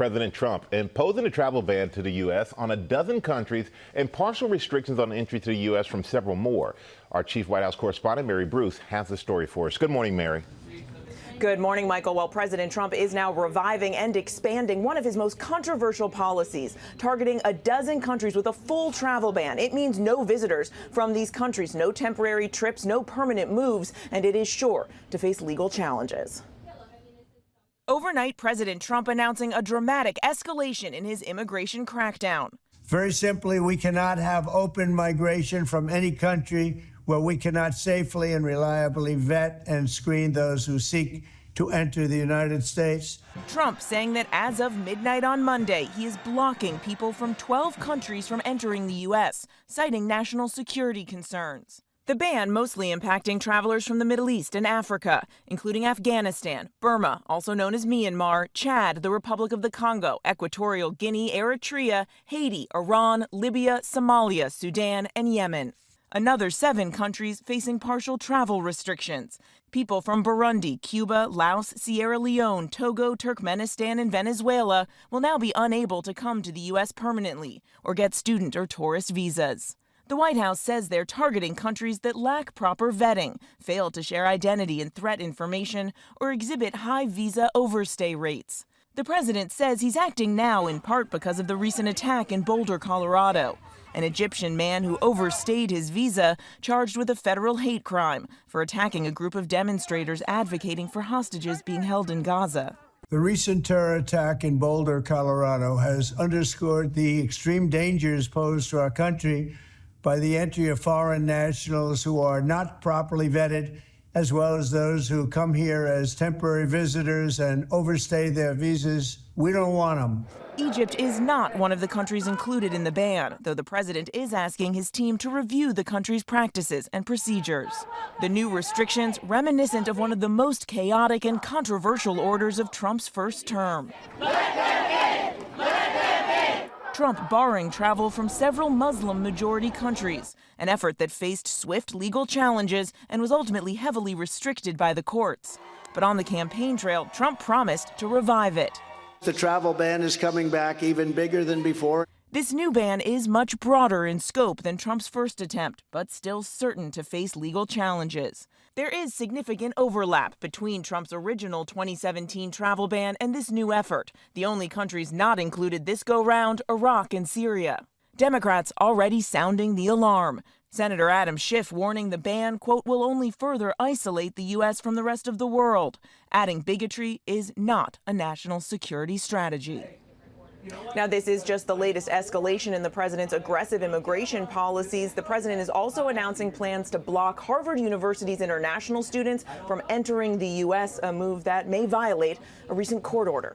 President Trump imposing a travel ban to the U.S. on a dozen countries and partial restrictions on entry to the U.S. from several more. Our chief White House correspondent, Mary Bruce, has the story for us. Good morning, Mary. Good morning, Michael. Well, President Trump is now reviving and expanding one of his most controversial policies, targeting a dozen countries with a full travel ban. It means no visitors from these countries, no temporary trips, no permanent moves, and it is sure to face legal challenges. Overnight, President Trump announcing a dramatic escalation in his immigration crackdown. Very simply, we cannot have open migration from any country where we cannot safely and reliably vet and screen those who seek to enter the United States. Trump saying that as of midnight on Monday, he is blocking people from 12 countries from entering the U.S., citing national security concerns. The ban mostly impacting travelers from the Middle East and Africa, including Afghanistan, Burma, also known as Myanmar, Chad, the Republic of the Congo, Equatorial Guinea, Eritrea, Haiti, Iran, Libya, Somalia, Sudan, and Yemen. Another 7 countries facing partial travel restrictions. People from Burundi, Cuba, Laos, Sierra Leone, Togo, Turkmenistan, and Venezuela will now be unable to come to the U.S. permanently or get student or tourist visas. The White House says they're targeting countries that lack proper vetting, fail to share identity and threat information, or exhibit high visa overstay rates. The president says he's acting now in part because of the recent attack in Boulder, Colorado. An Egyptian man who overstayed his visa charged with a federal hate crime for attacking a group of demonstrators advocating for hostages being held in Gaza. The recent terror attack in Boulder, Colorado has underscored the extreme dangers posed to our country by the entry of foreign nationals who are not properly vetted, as well as those who come here as temporary visitors and overstay their visas. We don't want them. Egypt is not one of the countries included in the ban, though the president is asking his team to review the country's practices and procedures. The new restrictions reminiscent of one of the most chaotic and controversial orders of Trump's first term. Trump barring travel from several Muslim-majority countries, an effort that faced swift legal challenges and was ultimately heavily restricted by the courts. But on the campaign trail, Trump promised to revive it. The travel ban is coming back even bigger than before. This new ban is much broader in scope than Trump's first attempt, but still certain to face legal challenges. There is significant overlap between Trump's original 2017 travel ban and this new effort. The only countries not included this go-round, Iraq and Syria. Democrats already sounding the alarm. Senator Adam Schiff warning the ban, quote, will only further isolate the U.S. from the rest of the world, adding bigotry is not a national security strategy. Now, this is just the latest escalation in the president's aggressive immigration policies. The president is also announcing plans to block Harvard University's international students from entering the U.S., a move that may violate a recent court order.